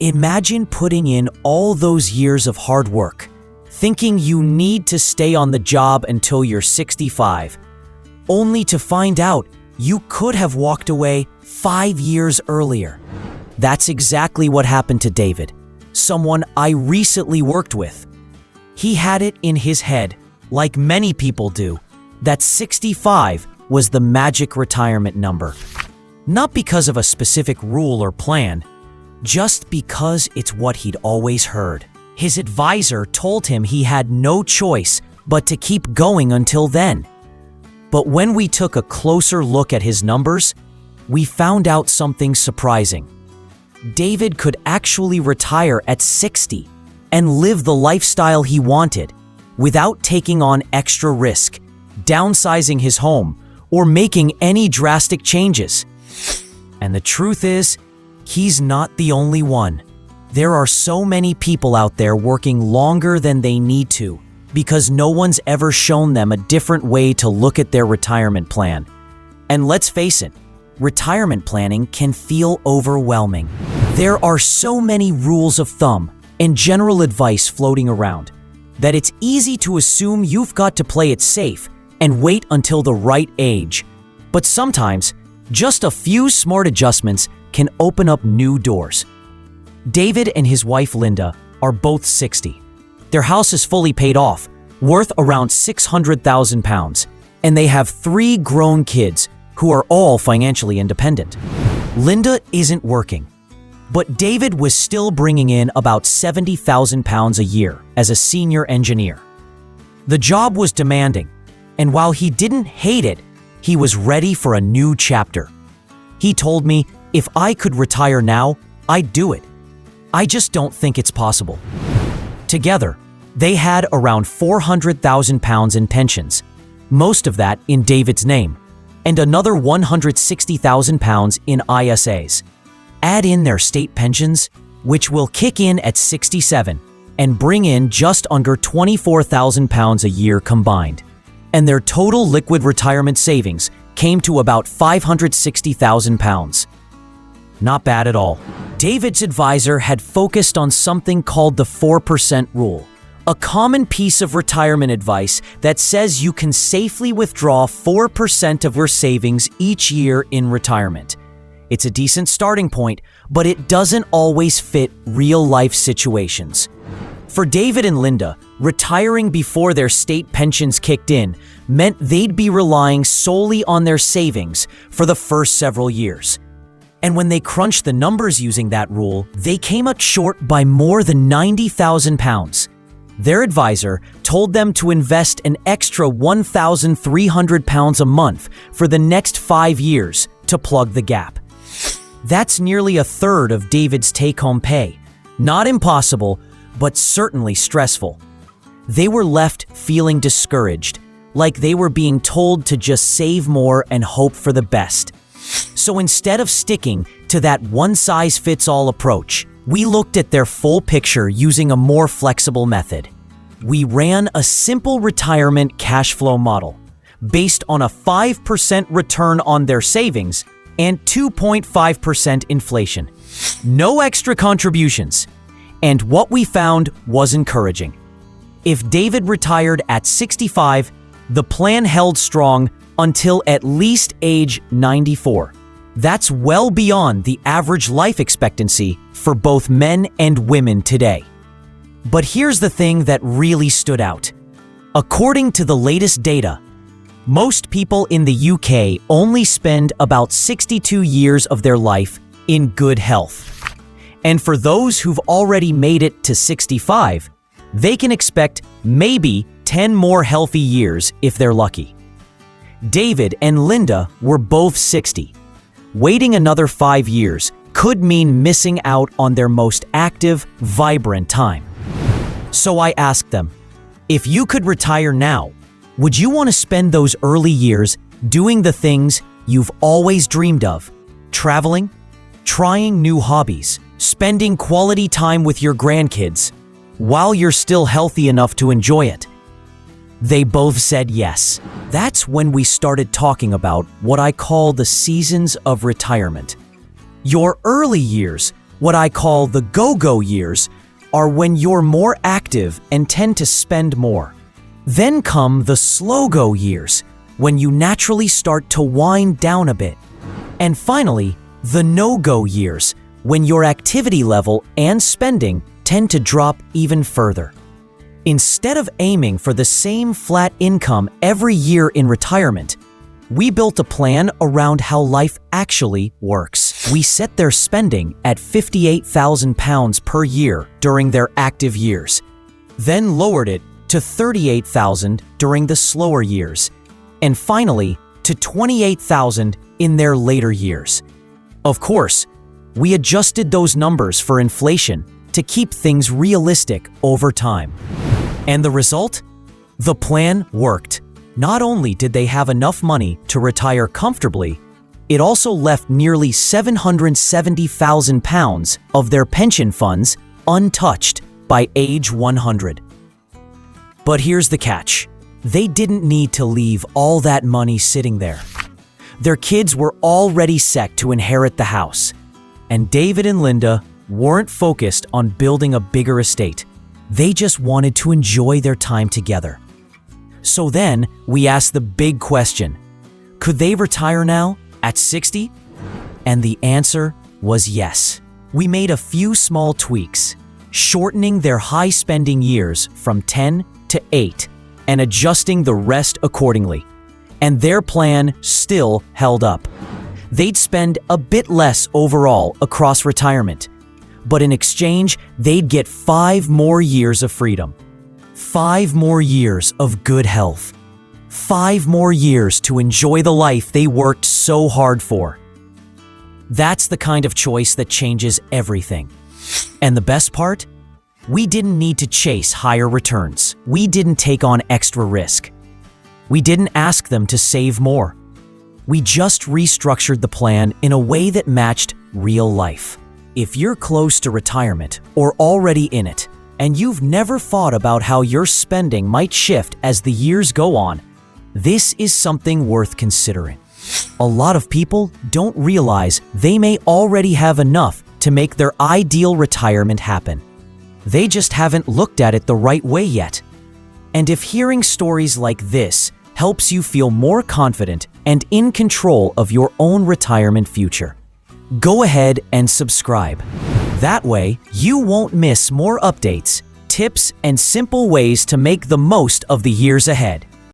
Imagine putting in all those years of hard work, thinking you need to stay on the job until you're 65, only to find out you could have walked away 5 years earlier. That's exactly what happened to David, someone I recently worked with. He had it in his head, like many people do, that 65 was the magic retirement number. Not because of a specific rule or plan, just because it's what he'd always heard. His advisor told him he had no choice but to keep going until then. But when we took a closer look at his numbers, we found out something surprising. David could actually retire at 60 and live the lifestyle he wanted without taking on extra risk, downsizing his home, or making any drastic changes. And the truth is, he's not the only one. There are so many people out there working longer than they need to because no one's ever shown them a different way to look at their retirement plan. And let's face it, retirement planning can feel overwhelming. There are so many rules of thumb and general advice floating around that it's easy to assume you've got to play it safe and wait until the right age. But sometimes, just a few smart adjustments can open up new doors. David and his wife Linda are both 60. Their house is fully paid off, worth around £600,000, and they have 3 grown kids who are all financially independent. Linda isn't working, but David was still bringing in about £70,000 a year as a senior engineer. The job was demanding, and while he didn't hate it, he was ready for a new chapter. He told me if I could retire now, I'd do it. I just don't think it's possible. Together, they had around £400,000 in pensions, most of that in David's name, and another £160,000 in ISAs. Add in their state pensions, which will kick in at 67 and bring in just under £24,000 a year combined. And their total liquid retirement savings came to about £560,000. Not bad at all. David's advisor had focused on something called the 4% rule, a common piece of retirement advice that says you can safely withdraw 4% of your savings each year in retirement. It's a decent starting point, but it doesn't always fit real-life situations. For David and Linda, retiring before their state pensions kicked in meant they'd be relying solely on their savings for the first several years. And when they crunched the numbers using that rule, they came up short by more than £90,000. Their advisor told them to invest an extra £1,300 a month for the next 5 years to plug the gap. That's nearly a third of David's take-home pay. Not impossible, but certainly stressful. They were left feeling discouraged, like they were being told to just save more and hope for the best. So instead of sticking to that one-size-fits-all approach, we looked at their full picture using a more flexible method. We ran a simple retirement cash flow model based on a 5% return on their savings and 2.5% inflation. No extra contributions. And what we found was encouraging. If David retired at 65, the plan held strong until at least age 94. That's well beyond the average life expectancy for both men and women today. But here's the thing that really stood out. According to the latest data, most people in the UK only spend about 62 years of their life in good health. And for those who've already made it to 65, they can expect maybe 10 more healthy years if they're lucky. David and Linda were both 60. Waiting another 5 years could mean missing out on their most active, vibrant time. So I asked them, if you could retire now, would you want to spend those early years doing the things you've always dreamed of? Traveling, trying new hobbies, spending quality time with your grandkids while you're still healthy enough to enjoy it? They both said yes. That's when we started talking about what I call the seasons of retirement. Your early years What I call the go-go years are when you're more active and tend to spend more. Then come the slow-go years, when you naturally start to wind down a bit. And finally, the no-go years, when your activity level and spending tend to drop even further. Instead of aiming for the same flat income every year in retirement, we built a plan around how life actually works. We set their spending at £58,000 per year during their active years, then lowered it to $38,000 during the slower years, and finally to $28,000 in their later years. Of course, we adjusted those numbers for inflation to keep things realistic over time. And the result? The plan worked. Not only did they have enough money to retire comfortably, it also left nearly £770,000 of their pension funds untouched by age 100. But here's the catch. They didn't need to leave all that money sitting there. Their kids were already set to inherit the house, and David and Linda weren't focused on building a bigger estate. They just wanted to enjoy their time together. So then, we asked the big question, could they retire now, at 60? And the answer was yes. We made a few small tweaks, shortening their high-spending years from 10 to 8, and adjusting the rest accordingly. And their plan still held up. They'd spend a bit less overall across retirement, but in exchange, they'd get 5 more years of freedom. 5 more years of good health. 5 more years to enjoy the life they worked so hard for. That's the kind of choice that changes everything. And the best part? We didn't need to chase higher returns. We didn't take on extra risk. We didn't ask them to save more. We just restructured the plan in a way that matched real life. If you're close to retirement or already in it, and you've never thought about how your spending might shift as the years go on, this is something worth considering. A lot of people don't realize they may already have enough to make their ideal retirement happen. They just haven't looked at it the right way yet. And if hearing stories like this helps you feel more confident and in control of your own retirement future, go ahead and subscribe. That way, you won't miss more updates, tips, and simple ways to make the most of the years ahead.